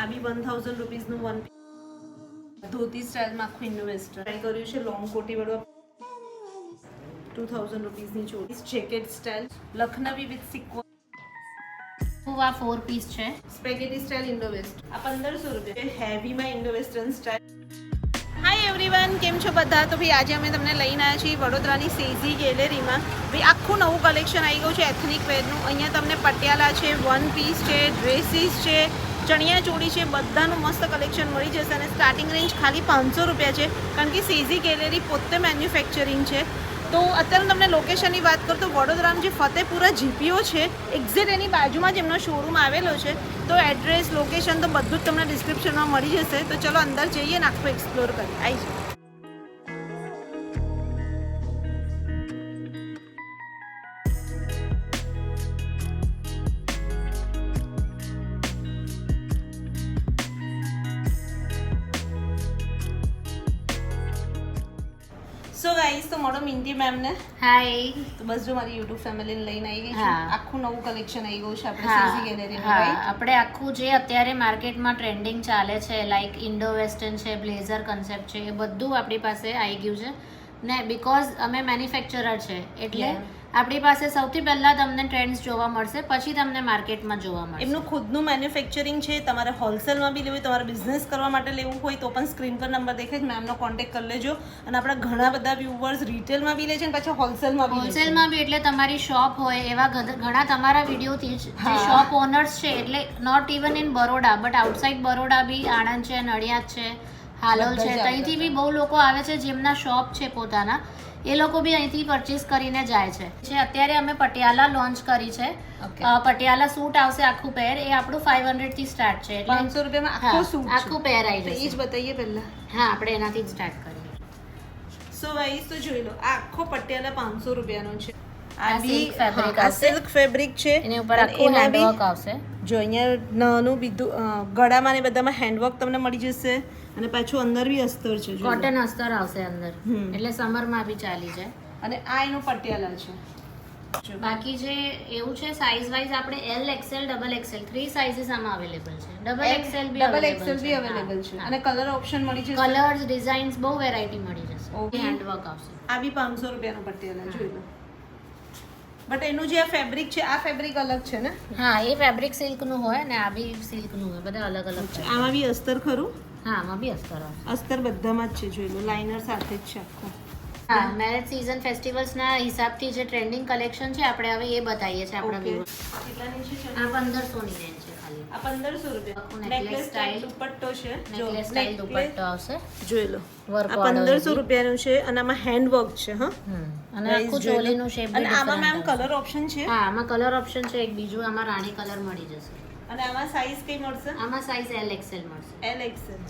આ બી 1000 રૂપીસનું વન ધોતી સ્ટાઇલમાં આખું Indo western try કર્યું છે. લોંગ કોટી વાળો 2000 રૂપીસની choli. Jacket style Lucknowi with sequins. આ 4 પીસ છે. Spaghetti style Indo west. આ 1500 રૂપિયા. હેવીમાં Indo western style. Hi everyone, કેમ છો બધા? તો ભાઈ આજે અમે તમને લઈને આવ્યા છીએ વડોદરાની સેઝી ગેલેરીમાં. ભાઈ આખું નવું કલેક્શન આવી ગયું છે એથનિક વેરનું. અહીંયા તમને પટિયાલા છે, વન પીસ છે, ડ્રેસીસ છે, ચણિયા ચોળી છે, બધાનું મસ્ત કલેક્શન મળી જશે. અને સ્ટાર્ટિંગ રેન્જ ખાલી 500 રૂપિયા છે, કારણ કે સેઝી ગેલેરી પોતે મેન્યુફેક્ચરિંગ છે. તો અત્યારે તમને લોકેશનની વાત કરું તો વડોદરામાં જે ફતેપુરા જીપીઓ છે એક્ઝેક્ટ એની બાજુમાં જ એમનો શોરૂમ આવેલો છે. તો એડ્રેસ, લોકેશન તો બધું જ તમને ડિસ્ક્રિપ્શનમાં મળી જશે. તો ચલો અંદર જઈએ ને આખું એક્સપ્લોર કરીએ. આવી જાઓ. સો ગાઈસ, તો મળો મિંદી મેમને. હાય. તો બસ જો મારી યુટ્યુબ ફેમિલીને લઈને આવી ગઈ છું. હા. આખું નવું કલેક્શન આવી ગયું છે આપણે સેઝી ગેલેરીમાં. રાઈટ? આપણે આખું જે અત્યારે માર્કેટમાં ટ્રેન્ડિંગ ચાલે છે લાઈક ઇન્ડો વેસ્ટર્ન છે, બ્લેઝર કન્સેપ્ટ છે, એ બધું આપણી પાસે આવી ગયું છે ને. બીકોઝ અમે મેન્યુફેક્ચરર છે એટલે આપણી પાસે સૌથી પહેલા તમને ટ્રેન્ડ્સ જોવા મળશે, પછી તમને માર્કેટમાં જોવા મળશે. એમનું ખુદનું મેન્યુફેક્ચરિંગ છે. તમારે હોલસેલમાં બી લેવું હોય, તમારે બિઝનેસ કરવા માટે લેવું હોય તો પણ સ્ક્રીન પર નંબર દેખાય છે, મેમનો કોન્ટેક્ટ કરી લેજો. અને આપણા ઘણા બધા વ્યુઅર્સ રિટેલમાં બી લે છે અને પાછા હોલસેલમાં બી લે છે. હોલસેલમાં બી એટલે તમારી શોપ હોય એવા ઘણા તમારા વિડીયોથી જ જે શોપ ઓનર્સ છે, એટલે not even in Baroda but outside Baroda બી આણંદ છે, નડિયાદ છે, હાલોલ છે, ત્યાંથી બી બહુ લોકો આવે છે જેમના શોપ છે પોતાના. એ લોકો બી અહીંથી પરચેસ કરીને જાય છે. અત્યારે અમે પટિયાલા લોન્ચ કરી છે. પટિયાલા સૂટ આવશે આખું પેર. એ આપણું 500 થી સ્ટાર્ટ છે. 500 રૂપિયામાં આખું સૂટ, આખું પેર આવી જશે. એ જ બતાવીએ પહેલા. હા, આપણે એનાથી જ સ્ટાર્ટ કરીએ. સો ગાઈસ, તો જોઈ લો, આ આખો પટિયાલા 500 રૂપિયાનો છે. આ સિલ્ક ફેબ્રિક આવશે. સિલ્ક ફેબ્રિક છે. એની ઉપર આખું હેન્ડવર્ક આવશે. જો અહીંયા નાનું બીજું ગળામાં ને બધામાં હેન્ડવર્ક તમને મળી જશે. અને પાછું અંદર બી અસ્તર છે. કોટન અસ્તર આવશે અંદર, એટલે સમરમાં બી ચાલી જાય. અને આ એનું પટિયાલા છે. બાકી જે એવું છે સાઇઝ વાઇઝ આપણે L, XL, double XL 3 sizes આમાં અવેલેબલ છે. ડબલ એક્સેલ બી અવેલેબલ છે. અને કલર ઓપ્શન મળી જશે. કલર્સ, ડિઝાઇન્સ બહુ વેરાયટી મળી જશે. હેન્ડવર્ક આવશે. આ બી 500 રૂપિયાનો પટિયાલા જોઈ લો. બટ એનું જે આ ફેબ્રિક છે, આ ફેબ્રિક અલગ છે ને? હા, એ ફેબ્રિક સિલ્ક નું હોય ને આ બી સિલ્ક નું હોય. બધા અલગ અલગ છે. આમાં બી અસ્તર ખરું? હા, આમાં બી અસ્તર આવશે. અસ્તર બધામાં જ છે. જોઈ લો, લાઇનર સાથે જ છે આખું. હા, મેરેજ સીઝન ફેસ્ટિવલ્સ ના હિસાબથી જે ટ્રેન્ડિંગ કલેક્શન છે આપણે હવે એ બતાવીએ છીએ આપણા વ્યુઅર્સ. કેટલાની છે? આ 1500 ની રેન્જ છે ખાલી. આ 1500 રૂપિયા. નેકલેસ સ્ટાઇલ દુપટ્ટો છે. નેકલેસ સ્ટાઇલ દુપટ્ટો આવશે. જોઈ લો, વર્ક આ 1500 રૂપિયાનું છે. અને આમાં હેન્ડવર્ક છે. હા, અને આખું ચોલીનું શેપ. અને આમાં મેમ કલર ઓપ્શન છે? હા, આમાં કલર ઓપ્શન છે. એક બીજું આમાં રાણી કલર મળી જશે. અને આમાં સાઈઝ કઈ મળશે? આમાં સાઈઝ એલ, એક્સેલ મળશે. L, XL.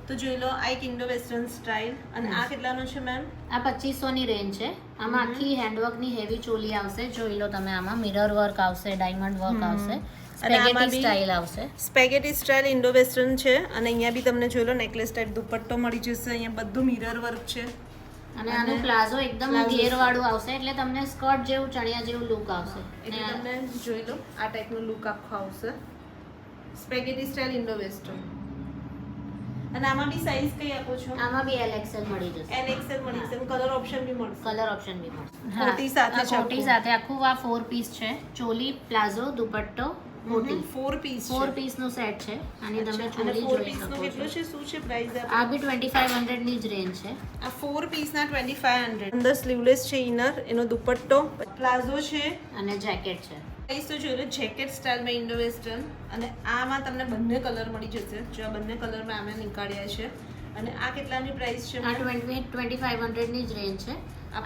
તો જોઈ લો, આ એક ઇન્ડો વેસ્ટર્ન સ્ટાઇલ. અને આ કેટલાનું છે મેમ? આ 2500 ની રેન્જ છે. આમાં આખી હેન્ડવર્ક ની હેવી ચોલી આવશે. જોઈ લો તમે, આમાં મિરર વર્ક આવશે, ડાયમંડ વર્ક આવશે, સ્પેગેટી સ્ટાઇલ આવશે. સ્પેગેટી સ્ટાઇલ ઇન્ડો વેસ્ટર્ન છે. અને અહીંયા બી તમને જોઈ લો નેકલેસ ટાઈપ દુપટ્ટો મળી જશે. અહીંયા બધું મિરર વર્ક છે. અને આનું પ્લાઝો એકદમ ઘેર વાળું આવશે, એટલે તમને સ્કર્ટ જેવું, ચણિયા જેવું લુક આવશે. એટલે તમને જોઈ લો, આ ટાઈપનું લુક આખો આવશે. Spaghetti style Indo western. અને આમાં બી સાઈઝ કઈ આપો છો? આમાં બી એલ, એક્સેલ મળી જશે. એલ, એક્સેલ મળી જશે. કલર ઓપ્શન બી મળશે. કલર ઓપ્શન બી મળશે. કોટી સાથે છે. કોટી સાથે આખું આ 4 પીસ છે. ચોલી, પ્લાઝો, દુપટ્ટો, કોટી. 4 પીસ. 4 પીસ નું સેટ છે. આની તમે ચોલી જોઈ શકો છો. કેટલું છે? શું છે પ્રાઇસ? આ બી 2500 ની જ રેન્જ છે. આ 4 પીસ ના 2500. અંદર સ્લીવલેસ છે ઇનર, એનો દુપટ્ટો, પ્લાઝો છે અને જેકેટ છે. પ્રાઇસ તો જોઈ લો, જેકેટ સ્ટાઇલમાં ઇન્ડો વેસ્ટર્ન. અને આમાં તમને બંને કલર મળી જશે. જો આ બંને કલરમાં અમે નીકાળ્યા છે. અને આ કેટલાની પ્રાઇસ છે? આ 2500 ની જ રેન્જ છે.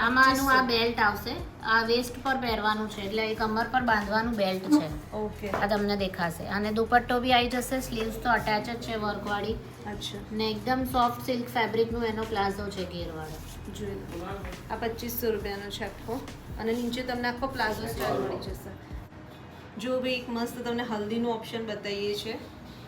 આમાંનું આ બેલ્ટ આવશે. આ વેસ્ટ પર પહેરવાનું છે, એટલે એ કમર પર બાંધવાનું બેલ્ટ છે. ઓકે, આ તમને દેખાશે. અને દુપટ્ટો બી આવી જશે. સ્લીવ્સ તો અટેચ જ છે વર્ક વાળી. અચ્છા. ને એકદમ સોફ્ટ સિલ્ક ફેબ્રિક નું એનો પ્લાઝો છે ઘેર વાળો. જોઈ લો, આ 2500 રૂપિયાનો છે આખો. અને નીચે તમને આખો પ્લાઝો સ્ટાઇલ મળી જશે. જો ભાઈ એક મસ્ત તમને હલ્દીનું ઓપ્શન બતાવીએ છે.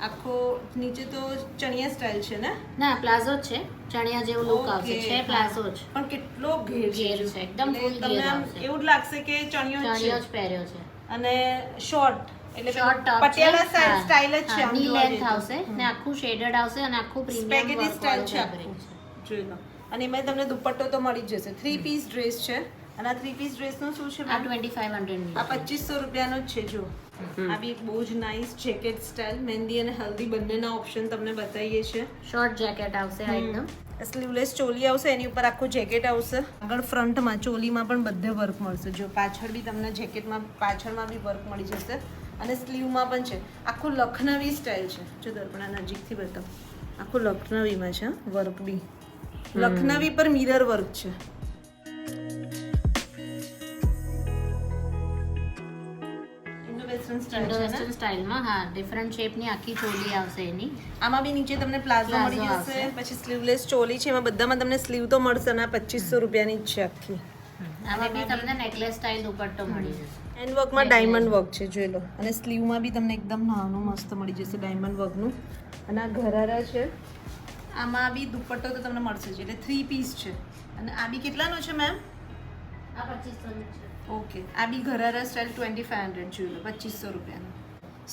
આખો નીચે તો ચણિયા સ્ટાઇલ છે ને? ના, પ્લાઝો જ છે. ચણિયા જેવું લુક આવશે. છે પ્લાઝો જ, પણ કેટલો ઘેર છે. એકદમ ફૂલ ઘેર આવશે. એવું જ લાગશે કે ચણિયો જ પહેર્યો છે. અને શોર્ટ એટલે શોર્ટ ટોપ પટિયાલા સ્ટાઇલ જ છે, આમ ની જોવા લેન્થ જઈએ તો. આવશે ને આખું શેડેડ આવશે અને આખું પ્રીમિયમ સ્પેગેટી સ્ટાઇલ છે ફેબ્રિક આખું. જોઈ લો. અને એમાં તમને દુપટ્ટો તો મળી જ જશે. 3 પીસ ડ્રેસ છે અને આ 3 પીસ ડ્રેસ નું શું છે આ ma'am? 2500 ની આ 2500 રૂપિયાનો જ છે. જો આ બી એક બહુ જ નાઇસ જેકેટ સ્ટાઇલ, મહેંદી અને હલ્દી બંનેના ઓપ્શન તમને બતાવીએ છે. શોર્ટ જેકેટ આવશે આ એકદમ સ્લીવલેસ ચોલી આવશે, એની ઉપર આખું જેકેટ આવશે. આગળ ફ્રન્ટમાં ચોલીમાં પણ બધે વર્ક મળશે. જો પાછળ બી તમને જેકેટમાં પાછળમાં બી વર્ક મળી જશે અને સ્લીવમાં પણ છે. આખું લખનવી સ્ટાઇલ છે. જો દર્પણા નજીકથી બતાવો, આખું લખનવીમાં છે વર્ક બી. લખનવી પર મિરર વર્ક છે. ઇન્ડો વેસ્ટર્ન સ્ટાઇલ છે ને. વેસ્ટર્ન સ્ટાઇલમાં હા ડિફરન્ટ શેપની આખી ચોલી આવશે એની. આમાં બી નીચે તમને પ્લાઝો મળી પ્લાઝો જશે, પછી સ્લીવલેસ ચોલી છે. એમાં બધામાં તમને સ્લીવ તો મળશે અને આ 2500 રૂપિયાની જ છે આખી. આમાં બી તમને નેકલેસ સ્ટાઇલ દુપટ્ટો મળી જશે. હેન્ડ વર્કમાં ડાયમંડ વર્ક છે, જોઈ લો. અને સ્લીવમાં બી તમને એકદમ નાનું મસ્ત મળી જશે ડાયમંડ વર્કનું. અને આ ઘરારા છે, આમાં બી દુપટ્ટો તો તમને મળશે જ, એટલે 3 પીસ છે. અને આ બી કેટલાનો છે મેમ? આ 2500 ની છે. ઓકે, આ બી ઘરારા સ્ટાઇલ 2500, જોઈ લો, 2500 રૂપિયાનો.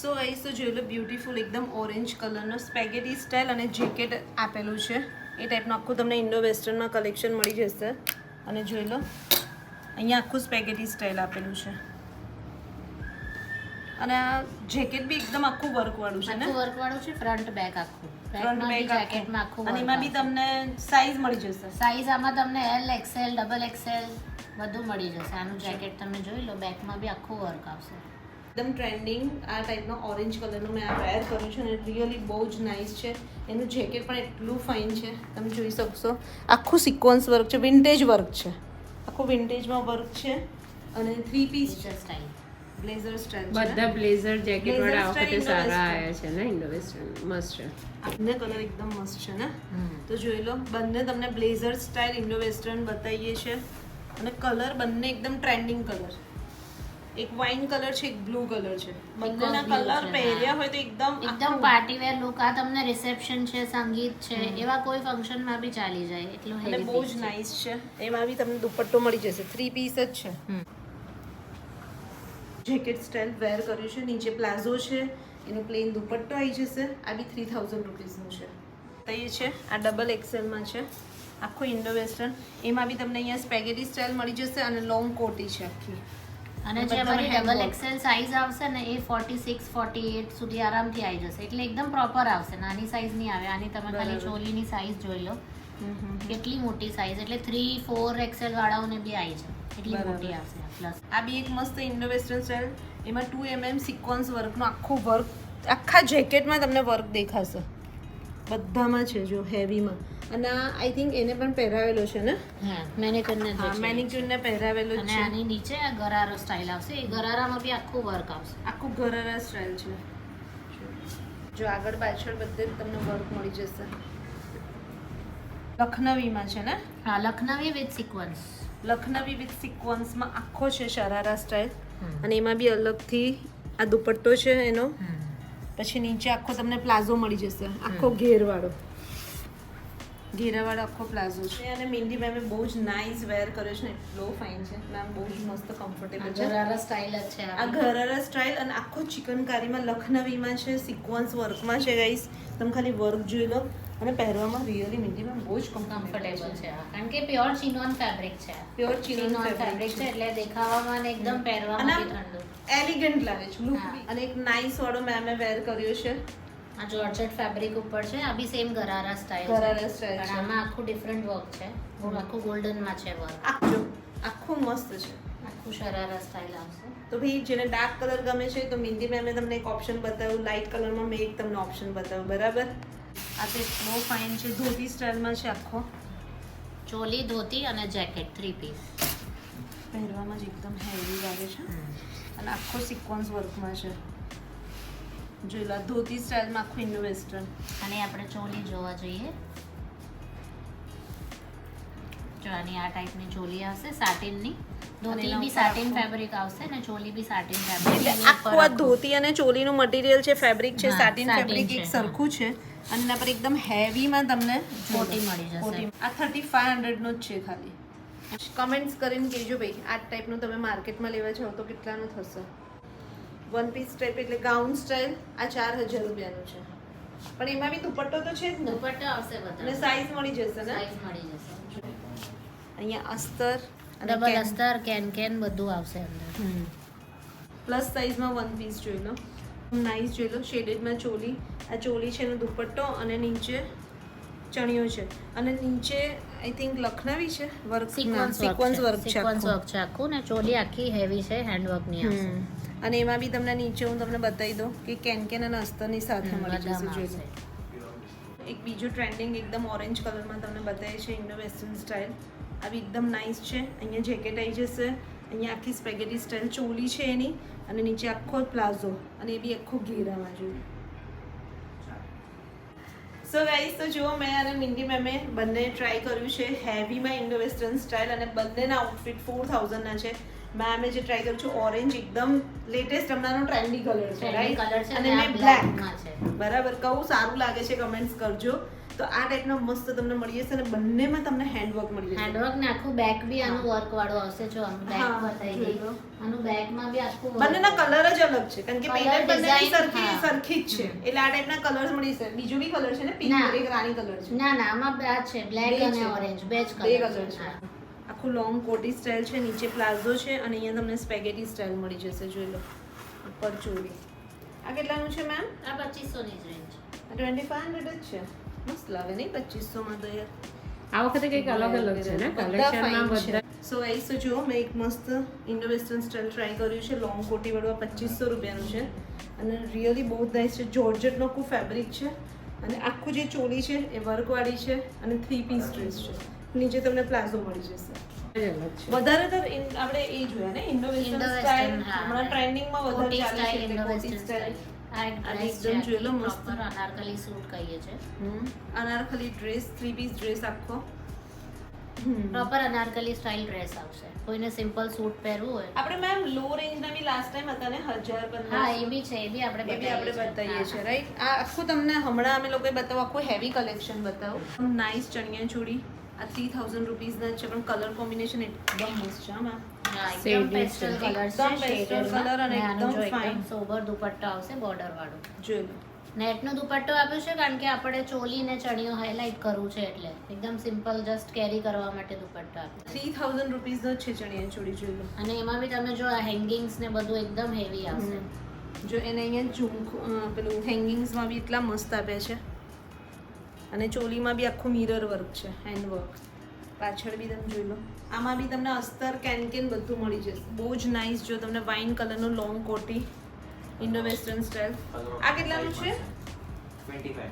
સો અહીં તો જોઈ લો, બ્યુટીફુલ એકદમ ઓરેન્જ કલરનો સ્પેગેટી સ્ટાઇલ અને જેકેટ આપેલું છે. એ ટાઈપનું આખું તમને ઇન્ડો વેસ્ટર્નમાં કલેક્શન મળી જશે. અને જોઈ લો, અહીંયા આખું સ્પેગેટી સ્ટાઇલ આપેલું છે. અને આ જેકેટ બી એકદમ આખું વર્કવાળું છે ને. આખું વર્ક વાળું છે, ફ્રન્ટ બેક આખું. ફ્રન્ટ બેક જેકેટમાં આખું અને એમાં બી તમને સાઈઝ મળી જશે. સાઈઝ આમાં તમને L XL ડબલ XL બધું મળી જશે. આનું જેકેટ તમે જોઈ લો, બેકમાં બી આખું વર્ક આવશે. એકદમ ટ્રેન્ડિંગ આ ટાઈપનો ઓરેન્જ કલરનું મેં આ વેર કર્યું છે અને રિયલી બહુ જ નાઇસ છે. એનું જેકેટ પણ એટલું ફાઇન છે, તમે જોઈ શકશો. આખું સિક્વન્સ વર્ક છે, વિન્ટેજ વર્ક છે, આખું વિન્ટેજમાં વર્ક છે. અને 3 પીસ છે સ્ટાઇલ બ્લેઝર સ્ટાઇલ છે. બધા બ્લેઝર જેકેટ Blazer વાળા આ style વખતે Indo સારા western. આવ્યા છે ને ઇન્ડો વેસ્ટર્ન મસ્ત છે. બંને કલર એકદમ મસ્ત છે ને. તો જોઈ લો, બંને તમને બ્લેઝર સ્ટાઇલ ઇન્ડો વેસ્ટર્ન બતાવીએ છે. અને કલર બંને એકદમ ટ્રેન્ડિંગ કલર. એક વાઇન કલર છે, એક બ્લુ કલર છે. બંનેના blue કલર છે, પહેર્યા હા. હોય તો એકદમ એકદમ પાર્ટી વેર લુક. આ તમને રિસેપ્શન છે, સંગીત છે, એવા કોઈ ફંક્શનમાં બી ચાલી જાય એટલું અને હેવી બહુ જ નાઇસ છે. એમાં બી તમને દુપટ્ટો મળી જશે. 3 પીસ જ છે. જેકેટ સ્ટાઇલ વેર કર્યું છે, નીચે પ્લાઝો છે, એનો પ્લેન દુપટ્ટો આવી જશે. આ બી 3000 રૂપીસનું છે. તો એ છે આ ડબલ એક્સેલમાં છે, આખું ઇન્ડો વેસ્ટર્ન. એમાં બી તમને અહીંયા સ્પેગેટી સ્ટાઇલ મળી જશે અને લોંગ કોટી છે આખી. અને જે અમારી ડબલ એક્સેલ સાઈઝ આવશે ને એ 46 48 સુધી આરામથી આવી જશે. એટલે એકદમ પ્રોપર આવશે, નાની સાઈઝ નહીં આવે. આની તમે ખાલી ચોલીની સાઈઝ જોઈ લો, કેટલી મોટી સાઈઝ. એટલે 3 4 એક્સેલ વાળાઓને બી આવી જાય એટલી મોટી આવશે. પ્લસ આ બી એક મસ્ત ઇન્ડો વેસ્ટર્ન સ્ટાઇલ. એમાં 2 mm સિક્વન્સ વર્કનું આખું વર્ક, આખા જેકેટમાં તમને વર્ક દેખાશે. બધામાં છે જો હેવીમાં. અને આઈ થિંક એને પણ પહેરાવેલો છે ને. હા મેનિક્યોરને હા, મેનિક્યુરને પહેરાવેલો જ અને છે. આની નીચે આ ગરારો સ્ટાઇલ આવશે. એ ગરારામાં બી આખું વર્ક આવશે. આખું ઘરારા સ્ટાઇલ છે. જો આગળ પાછળ બધે જ તમને વર્ક મળી જશે. લખનવીમાં છે ને. હા Lucknowi with sequins. Lucknowi with સિક્વન્સમાં આખો છે શરારા સ્ટાઇલ. અને એમાં બી અલગથી આ દુપટ્ટો છે એનો. પછી નીચે આખો તમને પ્લાઝો મળી જશે, આખો ઘેરવાળો. ઘેરાવાળો આખો પ્લાઝો છે. અને મહેંદી મેમે બહુ જ નાઇસ વેર કર્યો છે ને, એટલો ફાઇન છે મેમ, બહુ જ મસ્ત કમ્ફર્ટેબલ છે. ગરારા સ્ટાઇલ જ છે આ ઘરારા સ્ટાઇલ અને આખો ચિકનકારીમાં લખનવીમાં છે, સિક્વન્સ વર્કમાં છે ગાઈસ. તમે ખાલી વર્ક જોઈ લો. અને પહેરવામાં રિયલી મહેંદીમાં બહુ જ કમ્ફર્ટેબલ છે આ. કારણ કે પ્યોર ચિનોન ફેબ્રિક છે. પ્યોર ચિનોન ફેબ્રિક છે એટલે દેખાવામાં ને એકદમ પહેરવામાં બી ઠંડુ. એલિગન્ટ લાગે છે લુક હા. બી. અને એક નાઇસ વાળો મેમે વેર કર્યો છે. આ જોર્જેટ ફેબ્રિક ઉપર છે. આ બી સેમ ગરારા સ્ટાઇલ છે. ઘરારા સ્ટાઇલ પણ છે. આમાં આખું ડિફરન્ટ વર્ક છે. આખું ગોલ્ડન માં છે વર્ક. આખું મસ્ત છે. આખું શરારા સ્ટાઇલ આવશે. તો ભાઈ જેને ડાર્ક કલર ગમે છે તો મહેંદી મેમે તમને એક ઓપ્શન બતાવ્યું, લાઇટ કલરમાં મેં એક તમને ઓપ્શન બતાવ્યું, બરાબર. આ તો બહુ ફાઇન છે, ધોતી સ્ટાઇલમાં છે આખો. ચોલી ધોતી અને જેકેટ 3 પીસ. પહેરવામાં જ એકદમ હેવી લાગે છે. અને આખો સિક્વન્સ વર્કમાં છે. જોઈ લો, ધોતી સ્ટાઇલમાં આખું ઇન્ડો વેસ્ટર્ન. અને આપણે ચોલી જોવા જઈએ. જો આની આ ટાઈપની ચોલી આવશે સાટિનની. ધોતી એના બી ઉપર સાટિન આખું- ફેબ્રિક આવશે ને ચોલી બી સાટિન એટલે ફેબ્રિક. આખું આ ધોતી અને ચોલીનું મટીરિયલ છે, ફેબ્રિક છે, હા, સાટિન satin ફેબ્રિક છે, એક સરખું છે. અને એના પર એકદમ હેવીમાં તમને કોટી મળી જશે. કોટી. આ 3500 નો જ છે ખાલી. કમેન્ટ્સ કરીને કહેજો ભાઈ, આ ટાઈપનું તમે માર્કેટમાં લેવા જાઓ તો કેટલાનું થશે. વન પીસ ટાઈપ એટલે ગાઉન સ્ટાઇલ. આ 4000 રૂપિયાનું છે, પણ એમાં બી દુપટ્ટો તો છે જ ને, દુપટ્ટો આવશે અને બધા, સાઈઝ મળી જશે ને. સાઈઝ મળી જશે. અહીંયા અસ્તર અને ડબલ અસ્તર કેન બધું આવશે અંદર. પ્લસ સાઈઝમાં વન પીસ જોઈ લો, નાઈસ જોઈ લો. શેડેડમાં ચોલી, આ ચોલી છે એનો દુપટ્ટો અને નીચે ચણિયો છે, અને નીચે આઈ થિંક લખનવી છે વર્ક, સિક્વન્સ વર્ક છે સિક્વન્સ આખું. વર્ક છે આખું, ને ચોલી આખી હેવી છે, હેન્ડવર્ક ની આવશે. અને એમાં બી તમને નીચે હું તમને બતાવી દઉં કે કેન અને અસ્તરની સાથે મળી જશે. બધામાં જોઈ લો. આવશે. એક બીજું ટ્રેન્ડિંગ એકદમ ઓરેન્જ કલરમાં તમને બતાવે છે ઇન્ડો વેસ્ટર્ન સ્ટાઇલ. આ બી એકદમ નાઇસ છે. અહીંયા જેકેટ આવી જશે, અહીંયા આખી સ્પેગેટી સ્ટાઇલ ચોલી છે એની, અને નીચે આખો પ્લાઝો, અને એ બી આખો ઘેરામાં જોયું. સો ગાઈસ, તો જુઓ મેં અને મિન્ડી મેમે બંને ટ્રાય કર્યું છે હેવીમાં ઇન્ડો વેસ્ટર્ન સ્ટાઇલ, અને બંનેના આઉટફિટ 4000 ના છે. મેં જે ટ્રાય કર્યું છે ઓરેન્જ, એકદમ લેટેસ્ટ હમણાંનો ટ્રેન્ડી કલર છે, Trendy રાઈટ? colour છે, અને અને મેં આ બ્લેક, black માં છે. બરાબર, કહું સારું લાગે છે કમેન્ટ્સ કરજો. તો આ ટાઈપનો મસ્ત તમને મળી જશે, અને બંનેમાં તમને હેન્ડવર્ક મળી જશે. હેન્ડવર્ક ને આખું બેક બી આનું વર્ક વાળું આવશે. જો આનું બેક હા, બતાવી જોઈ દઈ. લો. આનું બેક માં બી આખું work બંનેના વાળું. કલર જ અલગ છે, કારણ કે Colour પેટર્ન બંનેની design, સરખી હા. સરખી જ છે, એટલે આ ટાઈપના કલર્સ મળી જશે. બીજું બી કલર છે ને, પિંક, ના. એક રાણી કલર છે. ના ના, આમાં આ છે બ્લેક બે અને છે. ઓરેન્જ, બે જ બે કલર કલર છે. આખું લોંગ કોટી સ્ટાઇલ છે, નીચે પ્લાઝો છે, અને અહીંયા તમને સ્પેગેટી સ્ટાઇલ મળી જશે. જોઈ લો, ઉપર ચોળી. આ કેટલાનું છે મેમ? આ 2500 ની જ રેન્જ. 2500 જ છે. મસ્ત લાગે નહીં 2500 માં તો યાર. આ વખતે કંઈક અલગ અલગ છે ને કલેક્શનમાં બધા. સો ગાઈસ, તો જુઓ મેં એક મસ્ત ઇન્ડો વેસ્ટર્ન સ્ટાઇલ ટ્રાય કર્યું છે. લોંગ કોટી વાળું 2500 રૂપિયાનું છે, અને રિયલી બહુ નાઇસ છે. જોર્જેટનો આખું ફેબ્રિક છે, અને આખું જે ચોલી છે એ વર્કવાળી છે, અને 3 પીસ ડ્રેસ છે. નીચે તમને પ્લાઝો મળી જશે. અલગ છે. વધારે તો આપણે એ જોયા ને ઇન્ડો વેસ્ટર્ન Indo-western, સ્ટાઇલ, હા. હમણાં ટ્રેન્ડિંગમાં વધારે કોટી ચાલે છે, સ્ટાઇલ, એટલે ઇન્ડો કોટી વેસ્ટર્ન સ્ટાઇલ. સ્ટાઇલ. આ એક આ ડ્રેસ એકદમ છે, જોઈ લો, મસ્ત. પ્રોપર અનારકલી સૂટ કહીએ છે. અનારકલી ડ્રેસ, 3 પીસ ડ્રેસ આખો. પ્રોપર અનારકલી સ્ટાઇલ ડ્રેસ આવશે. કોઈને સિમ્પલ સૂટ પહેરવું હોય, આપણે મેમ લો રેન્જના બી લાસ્ટ ટાઈમ હતા ને 1000 હા એ બી છે, એ બી આપણે એ બી આપણે બતાવીએ હા, છીએ, રાઈટ? આ આખું તમને હમણાં અમે લોકોએ બતાવું, આખું હેવી કલેક્શન બતાવું. નાઇસ ચણિયા ચોળી, આ 3000 રૂપીસના છે, પણ કલર કોમ્બિનેશન એકદમ મસ્ત છે. આમાં હા, એકદમ Shaded પેસ્ટલ છે. કલર એકદમ છે, pastel shaded માં. colour અને અને આનું એકદમ જો એકદમ fine. સોબર દુપટ્ટો આવશે, બોર્ડર વાળું. જોઈ લો. નેટનો દુપટ્ટો આપ્યો છે, કારણ કે આપણે ચોલી ને ચણિયો હાઇલાઇટ કરવું છે, એટલે એકદમ સિમ્પલ જસ્ટ કેરી કરવા માટે દુપટ્ટો આપ્યો. 3000 રૂપીસનો છે ચણિયા ચોળી. જોઈ લો. અને એમાં બી તમે જો આ હેંગિંગ્સ ને બધું એકદમ હેવી આવશે. જો એને અહીંયા ઝુમખું પેલું હેંગિંગ્સમાં બી એટલા મસ્ત આપ્યા છે, અને ચોલીમાં બી આખું મિરર વર્ક છે, હેન્ડ વર્ક. પાછળ બી તમે જોઈ લો. આમાં બી તમને અસ્તર, કેન બધું મળી જશે. બહુ જ નાઇસ. જો તમને વાઇન કલરનું લોંગ કોટી ઇન્ડો વેસ્ટર્ન સ્ટાઇલ. આ કેટલાનું છે? 25.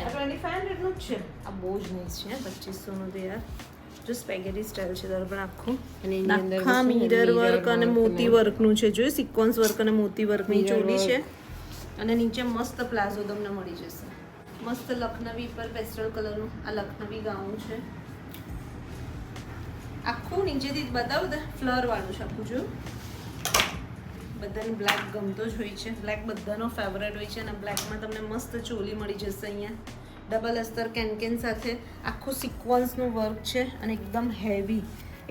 આ 2500 નું જ છે. આ બહુ જ નાઇસ છે, 2500 નું તો યાર. જો સ્પેગેટી સ્ટાઇલ છે તારે પણ આખું, અને એની અંદર આખા મિરર વર્ક અને મોતી વર્કનું છે. જો સિક્વન્સ વર્ક અને મોતી વર્કની Mirror ચોલી છે, work. અને નીચે મસ્ત પ્લાઝો તમને મળી જશે. મસ્ત લખનવી પર પેસ્ટલ કલરનું આ લખનવી ગાઉન છે. આખું નીચેથી બતાવું તો ફ્લર વાળું છે આખું. જો બધાને બ્લેક ગમતો જ હોય છે, બ્લેક બધાનો ફેવરેટ હોય છે, અને બ્લેકમાં તમને મસ્ત ચોલી મળી જશે. અહીંયા ડબલ અસ્તર કેન સાથે આખું સિક્વન્સનું વર્ક છે, અને એકદમ હેવી,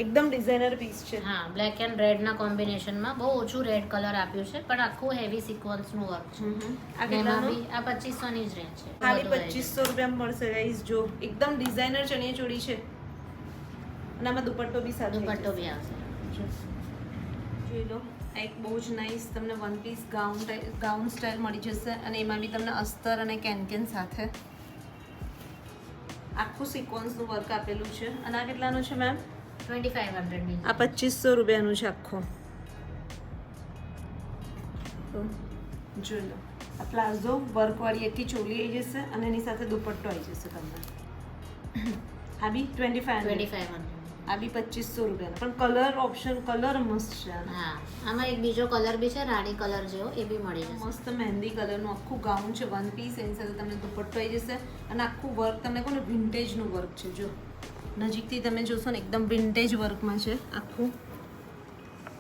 એકદમ ડિઝાઇનર પીસ છે. હા, બ્લેક એન્ડ રેડ ના કોમ્બિનેશનમાં બહુ ઓછું રેડ કલર આપ્યું છે, પણ આખું હેવી સિક્વન્સ નું વર્ક છે. આ એમાં કેટલાનું? બી આ 2500 ની જ રેન્જ છે. ખાલી બધું range. 2500 રૂપિયામાં મળશે ગાઈસ. જો એકદમ ડિઝાઇનર ચણિયા ચોળી છે, અને આમાં દુપટ્ટો બી સાથે દુપટ્ટો આવી બી આવશે. જશે. જોઈ લો. આ એક બહુ જ નાઇસ તમને વન પીસ ગાઉન સ્ટાઇલ મળી જશે, અને એમાં બી તમને અસ્તર અને કેન સાથે આખું સિક્વન્સનું વર્ક આપેલું છે. અને આ કેટલાનું છે મેમ? 2500 ની. આ 2500 રૂપિયાનું છે આખો. તો જોઈ લો. આ પ્લાઝો વર્કવાળી આખી ચોલી આવી જશે, અને એની સાથે દુપટ્ટો આવી જશે તમને. આ બી 2500. 2500. આ બી 2500 રૂપિયાનો, પણ કલર ઓપ્શન, કલર મસ્ત છે આનો. હા, આમાં એક બીજો કલર બી છે, રાણી કલર જેવો, એ બી મળી જશે. મસ્ત મહેંદી કલરનું આખું ગાઉન છે, વન પીસ. એની સાથે તમને દુપટ્ટો આવી જશે, અને આખું વર્ક તમને કહો ને વિન્ટેજનું વર્ક છે. જો નજીકથી તમે જોશો ને, એકદમ વિન્ટેજ વર્કમાં છે આખું,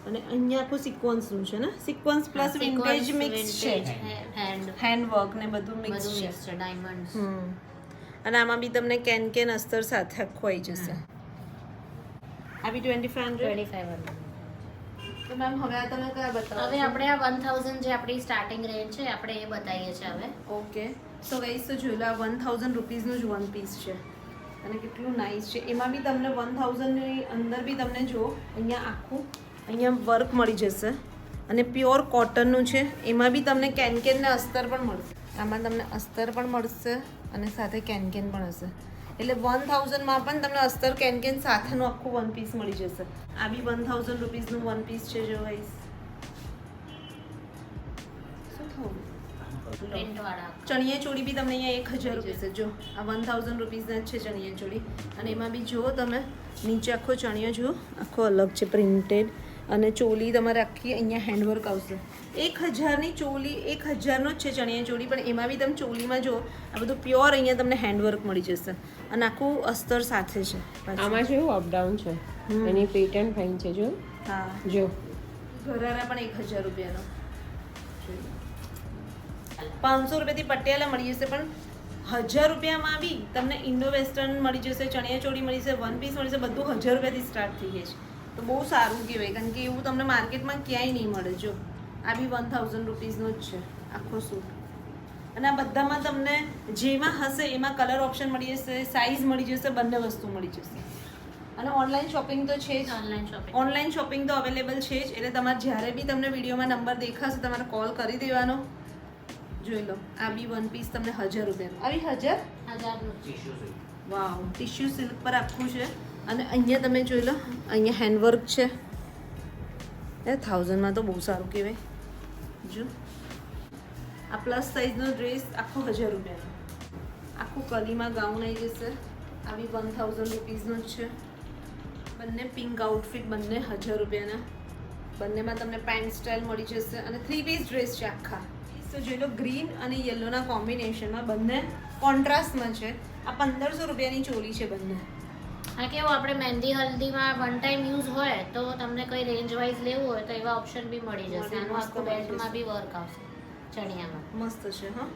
અને અહીંયા આખું સિક્વન્સનું છે ને, સિક્વન્સ પ્લસ વિન્ટેજ મિક્સ છે, હેન્ડ વર્ક ને બધું મિક્સ છે. મિક્સ છે, ડાયમંડ્સ. અને આમાં બી તમને કેન અસ્તર સાથે આખું આવી જશે. આ બી 2500. 2500. તો મેમ હવે આ તમે કયા બતાવો હવે આપણે આ 1000 જે આપણી સ્ટાર્ટિંગ રેન્જ છે આપણે એ બતાવીએ છીએ હવે. ઓકે સો ગાઈસ તો જોઈ લો આ 1000 રૂપીસનું જ વન પીસ છે અને કેટલું નાઇસ છે. એમાં બી તમને 1000 ની અંદર બી તમને જો અહીંયા આખું અહીંયા વર્ક મળી જશે અને પ્યોર કોટનનું છે. એમાં બી તમને કેનકેન ને અસ્તર પણ મળશે. આમાં તમને અસ્તર પણ મળશે અને સાથે કેનકેન પણ હશે. એટલે 1000 માં પણ તમને અસ્તર કેનકેન સાથેનું આખું વન પીસ મળી જશે. આ બી 1000 રૂપીસનું વન પીસ છે જો ગાઈસ. શું થયું? પ્રિન્ટ વાળા ચણિયા ચોળી બી તમને અહીંયા 1000 રૂપિયા છે. જો આ 1000 રૂપીસના જ છે ચણિયા ચોળી અને એમાં બી જુઓ તમે નીચે આખો ચણિયો જુઓ આખો અલગ છે પ્રિન્ટેડ અને ચોલી તમારે આખી અહીંયા હેન્ડવર્ક આવશે. 1000ની ચોલી 1000નો જ છે ચણિયા ચોળી પણ એમાં બી તમે ચોલીમાં જો આ બધું પ્યોર અહીંયા તમને હેન્ડવર્ક મળી જશે અને આખું અસ્તર સાથે છે. આમાં જેવું અપડાઉન છે એની પેટર્ન ફાઇન છે જો. હા જો ઘરારા પણ 1000 રૂપિયાનો 500 રૂપિયાથી પટિયાલા મળી જશે પણ 1000 રૂપિયામાં બી તમને ઇન્ડો વેસ્ટર્ન મળી જશે, ચણિયા ચોળી મળી જશે, વન પીસ મળી જશે, બધું 1000 રૂપિયાથી સ્ટાર્ટ થઈ જાય છે. તો બહુ સારું કહેવાય કારણ કે એવું તમને માર્કેટમાં ક્યાંય નહીં મળે. જો આ બી 1000 રૂપીસનો જ છે આખો સૂટ અને આ બધામાં તમને જેમાં હશે એમાં કલર ઓપ્શન મળી જશે, સાઇઝ મળી જશે, બંને વસ્તુ મળી જશે. અને ઓનલાઈન શોપિંગ તો છે જ. ઓનલાઈન શોપિંગ તો અવેલેબલ છે જ. એટલે તમારે જ્યારે બી તમને વિડીયોમાં નંબર દેખાશે તમારે કોલ કરી દેવાનો. જોઈ લો આ બી વન પીસ તમને 1000 રૂપિયાનું આવી 1000 વાવ ટિશ્યુ સિલ્ક પર આખું છે અને અહીંયા તમે જોઈ લો અહીંયા હેન્ડવર્ક છે. 1000માં તો બહુ સારું કહેવાય. જો આ પ્લસ સાઇઝનો ડ્રેસ આખો 1000 રૂપિયાનો આખું કલીમાં ગાઉન આવી જશે. આ બી 1000 રૂપીસનો જ છે. બંને પિંક આઉટફિટ બંને 1000 રૂપિયાના. બંનેમાં તમને પેન્ટ સ્ટાઇલ મળી જશે અને 3 પીસ ડ્રેસ છે આખા. તો જોઈ લો ગ્રીન અને યલોના કોમ્બિનેશનમાં બંને કોન્ટ્રાસ્ટમાં છે. આ 1500 રૂપિયાની ચોલી છે બંને. આ કેવું આપણે મહેંદી હલ્દીમાં વન ટાઈમ યુઝ હોય તો તમને કોઈ રેન્જ વાઇઝ લેવું હોય તો એવા ઓપ્શન બી મળી જશે. આનું આખું બેલ્ટમાં બી વર્ક આવશે ચણિયામાં. મસ્ત છે હા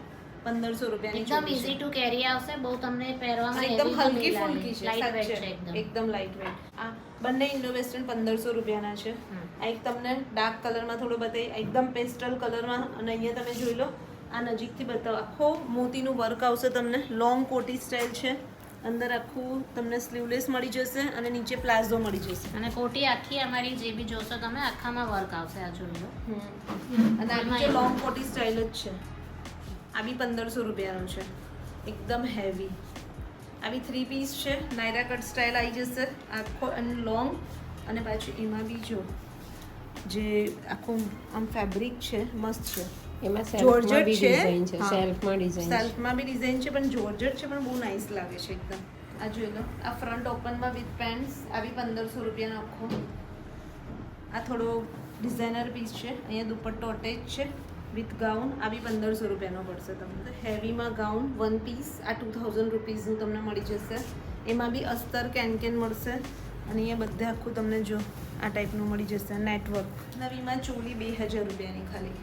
1500 રૂપિયાની એકદમ ઈઝી ટુ કેરી આવશે. બહુ તમને પહેરવામાં એકદમ હલકી ફુલકી છે. લાઇટ વેટ સાચે. છે એકદમ લાઇટ વેટ. આ બંને ઇન્ડો વેસ્ટર્ન 1500 રૂપિયાના છે. આ એક તમને ડાર્ક કલરમાં થોડો બતાવી એકદમ પેસ્ટલ કલરમાં અને અહીંયા તમે જોઈ લો આ નજીકથી બતાવો આખો મોતીનું વર્ક આવશે તમને. લોંગ કોટી સ્ટાઇલ છે. અંદર આખું તમને સ્લીવલેસ મળી જશે અને નીચે પ્લાઝો મળી જશે અને કોટી આખી અમારી જે બી જોશો તમે આખામાં વર્ક આવશે. આ જોઈ લો અને આ બીજો લોંગ કોટી સ્ટાઇલ જ છે. આ બી 1500 રૂપિયાનો છે. એકદમ હેવી. આ બી 3 પીસ છે. નાયરા કટ સ્ટાઇલ આવી જશે આખો અને લોંગ અને પાછું એમાં બી જો જે આખું આમ ફેબ્રિક છે મસ્ત છે. એમાં સેલ્ફમાં બી ડિઝાઇન છે. હા. સેલ્ફમાં ડિઝાઇન સેલ્ફમાં બી ડિઝાઇન છે પણ જોર્જેટ છે પણ બહુ નાઇસ લાગે છે એકદમ. આ જોઈ લો આ ફ્રન્ટ ઓપનમાં વિથ પેન્ટ્સ. આ બી 1500 રૂપિયાનો આખો. આ થોડો ડિઝાઇનર પીસ છે. અહીંયા દુપટ્ટો અટેચ છે વિથ ગાઉન. આ બી 1500 રૂપિયાનો પડશે તમને. હેવીમાં ગાઉન વન પીસ આ 2000 રૂપીસનું તમને મળી જશે. એમાં બી અસ્તર કેનકેન મળશે અને અહીંયા બધે આખું તમને જો આ ટાઈપનું મળી જશે નેટવર્ક. નવીમાં ચોલી 2000 રૂપિયાની ખાલી.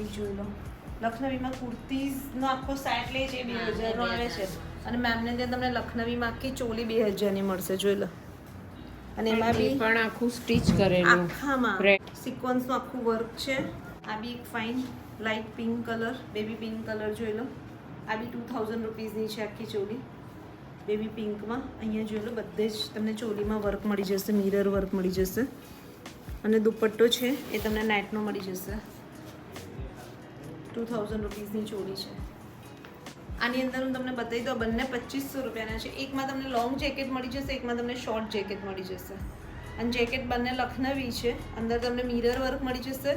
એ જોઈ લો લખનવીમાં કુર્તીઝનો આખો સેટ લે છે 2000નો આવે છે અને મેમને ત્યાં તમને લખનવીમાં આખી ચોલી 2000ની મળશે. જોઈ લો અને એમાં બી પણ આખું સ્ટીચ કરેલું આખામાં સિક્વન્સનું આખું વર્ક છે. આ બી એક fine light pink colour baby pink colour જોઈ લો. આ બી 2000 રૂપીસની છે આખી ચોલી બેબી પિંકમાં. અહીંયા જોઈ લો બધે જ તમને ચોલીમાં વર્ક મળી જશે, મિરર વર્ક મળી જશે અને દુપટ્ટો છે એ તમને નેટનો મળી જશે. 2000 રૂપીસની ચોલી છે. આની અંદર હું તમને બતાવી દઉં બંને 2500 રૂપિયાના છે. એકમાં તમને લોંગ જેકેટ મળી જશે, એકમાં તમને શોર્ટ જેકેટ મળી જશે અને જેકેટ બંને લખનવી છે. અંદર તમને મિરર વર્ક મળી જશે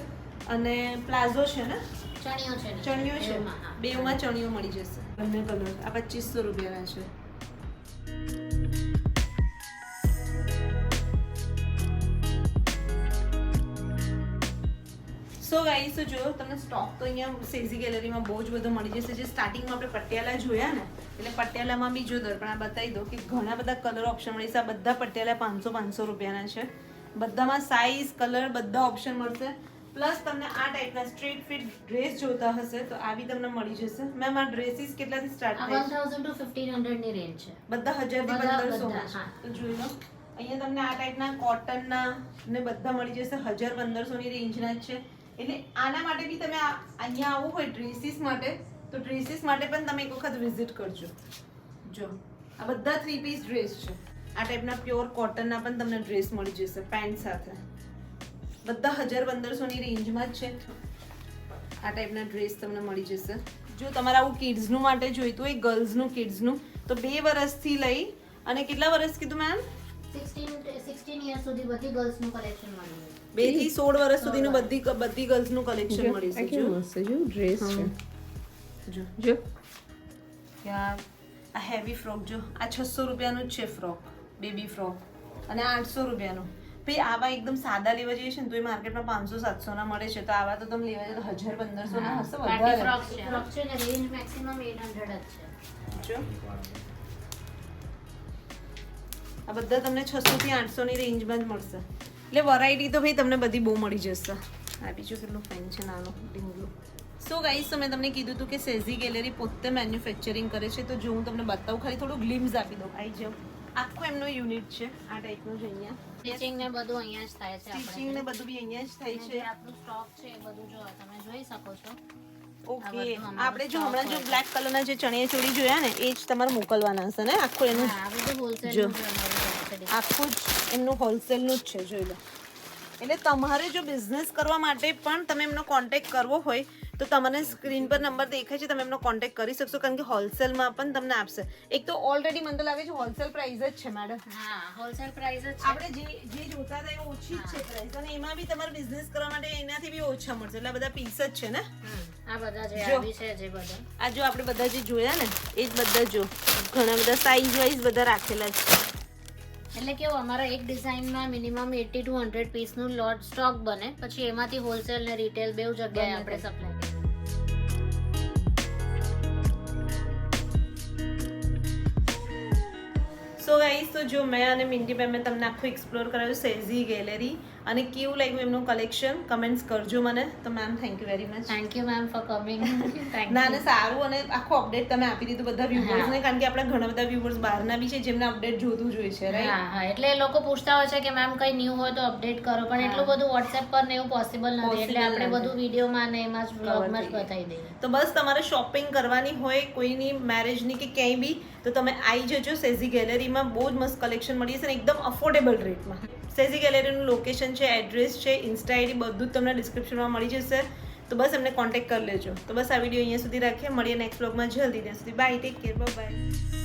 અને પ્લાઝો છે ને ચણિયો છે. બેવમાં ચણિયો મળી જશે. બંને કલર આ 2500 રૂપિયાના છે. સો ગાઈસ તો જો તમને સ્ટોક તો અહીંયા સેઝી ગેલેરીમાં બહુ જ બધો મળી જશે. જે સ્ટાર્ટિંગમાં આપણે પટિયાલા જોયા ને એટલે પટિયાલામાં બી જો દર્પણ આ બતાવી દો કે ઘણા બધા કલર ઓપ્શન મળી છે. આ બધા પટિયાલા 500 રૂપિયાના છે. બધામાં સાઇઝ કલર બધા ઓપ્શન મળશે. પ્લસ તમને આ ટાઈપના સ્ટ્રેટ ફિટ ડ્રેસ જોતા હશે તો આ બી તમને મળી જશે. મેમ આ ડ્રેસીસ કેટલાથી સ્ટાર્ટ થાય છે? 1000 to 1500 ની રેન્જ છે. બધા 1000 થી 1500 તો જોઈ લો અહીંયા તમને આ ટાઈપના કોટનના ને બધા મળી જશે 1000-1500 ની રેન્જના જ છે. એટલે આના માટે બી તમે અહીંયા આવવું હોય ડ્રેસીસ માટે તો ડ્રેસીસ માટે પણ તમે એક વખત વિઝિટ કરજો. જો આ બધા 3 પીસ ડ્રેસ છે. આ ટાઈપના પ્યોર કોટનના પણ તમને ડ્રેસ મળી જશે પેન્ટ સાથે. બધા 1000-1500 ની રેન્જમાં જ છે. આ ટાઈપના ડ્રેસ તમને મળી જશે. જો તમારે આવું કિડ્સનું માટે જોઈતું હોય ગર્લ્સનું કિડ્સનું તો 2 વર્ષથી લઈ અને કેટલા વર્ષ કીધું મેમ 16 years સુધી બધી ગર્લ્સનું કલેક્શન મળી જાય. 2 થી 16 વર્ષ સુધીનું બધી ગર્લ્સનું કલેક્શન મળી આ જશે. કેવું મસ્ત જો ડ્રેસ છે જો જો યાર આ હેવી ફ્રોક જો આ 600 રૂપિયાનું જ છે ફ્રોક બેબી ફ્રોક અને 800 રૂપિયાનું. ભાઈ આવા એકદમ સાદા લેવા જઈએ છે ને તો એ માર્કેટમાં 500-700 ના મળે છે તો આવા તો તમે લેવા જાય તો 1000-1500 ના હશે પાર્ટી વધારે. ફ્રોક છે ને રેન્જ મેક્સિમમ 800 જ છે. જો આ બધા તમને 600 થી 800 ની રેન્જમાં જ મળશે. એટલે વેરાયટી તો ભાઈ તમને બધી બહુ મળી જશે. આ બીજું કેટલું ફાઇન છે નાનો ડીંગલું. સો ગાઈસ તો મેં તમને કીધું હતું કે સેઝી ગેલેરી પોતે મેન્યુફેક્ચરિંગ કરે છે તો જો હું તમને બતાવું ખાલી થોડું ગ્લિમ્સ આપી દઉં. આવી જાઓ આખું એમનો યુનિટ છે આ ટાઈપનું જ. અહીંયા સ્ટિચિંગ ને બધું અહીંયા જ થાય છે. સ્ટિચિંગ ને બધું બી અહીંયા જ થાય છે. આપણું સ્ટોક છે એ બધું જો તમે જોઈ શકો છો. ઓકે આપણે જો હમણાં જો બ્લેક કલરના જે ચણિયા ચોળી જોયા ને એ જ તમારે મોકલવાના હશે ને આખું એનું આ બધું હોલસેલ જો. નું છે અમારું. આખું જ એમનું હોલસેલનું જ છે જોઈ લો. એટલે તમારે જો બિઝનેસ કરવા માટે પણ તમે એમનો કોન્ટેક્ટ કરવો હોય તો તમને સ્ક્રીન પર નંબર દેખાય છે તમે એમનો કોન્ટેક્ટ કરી શકશો કારણ કે હોલસેલમાં પણ તમને આપશે. એક તો ઓલરેડી મને તો લાગે છે હોલસેલ પ્રાઇસ જ છે મેડમ. હા હોલસેલ પ્રાઇસ જ છે. આપણે જે જોતા હતા એ ઓછી જ છે પ્રાઇસ અને એમાં બી તમારે બિઝનેસ કરવા માટે એનાથી બી ઓછા મળશે. એટલે આ બધા પીસ જ છે ને આ બધા જે જો. આવી છે જે બધા આ જો આપણે બધા જે જોયા ને એ જ બધા જો ઘણા બધા સાઇઝ વાઇઝ બધા રાખેલા છે. એટલે કેવું અમારા એક ડિઝાઇનમાં મિનિમમ 80 to 100 પીસનું લોટ સ્ટોક બને પછી એમાંથી હોલસેલ ને રિટેલ બેઉ જગ્યાએ આપણે સપ્લાય કરીએ. સો ગાઈસ તો જો મેં અને મિન્ટી મેં તમને આખું એક્સપ્લોર કરાવ્યું સેઝી ગેલેરી અને કેવું લાગ્યું એમનું કલેક્શન કમેન્ટ્સ કરજો મને. તો ma'am thank you very much. Thank you ma'am four coming. ના ના સારું અને આખું અપડેટ તમે આપી દીધું બધા વ્યુઅર્સને કારણ કે આપણા ઘણા બધા વ્યુઅર્સ બહારના બી છે જેમને અપડેટ જોતું જોઈએ છે રાઈટ. હા હા એટલે એ લોકો પૂછતા હોય છે કે મેમ કઈ ન્યૂ હોય તો અપડેટ કરો પણ એટલું બધું WhatsApp પર ને એવું પોસિબલ નથી એટલે આપણે બધું વિડીયોમાં ને એમાં જ વ્લોગમાં જ બતાવી દઈએ. તો બસ તમારે શોપિંગ કરવાની હોય કોઈની મેરેજની કે ક્યાંય બી તો તમે આવી જજો સેઝી ગેલેરીમાં. બહુ જ મસ્ત કલેક્શન મળી જશે ને એકદમ અફોર્ડેબલ રેટમાં. સેઝી ગેલેરીનું લોકેશન છે એડ્રેસ છે ઇન્સ્ટા આઈડી બધું જ તમને ડિસ્ક્રિપ્શનમાં મળી જશે તો બસ એમને કોન્ટેક્ટ કરી લેજો. તો બસ આ વિડીયો અહીંયા સુધી રાખીએ મળીએ નેક્સ્ટ વ્લોગમાં જલ્દી. ત્યાં સુધી બાય ટેક કેર બાય.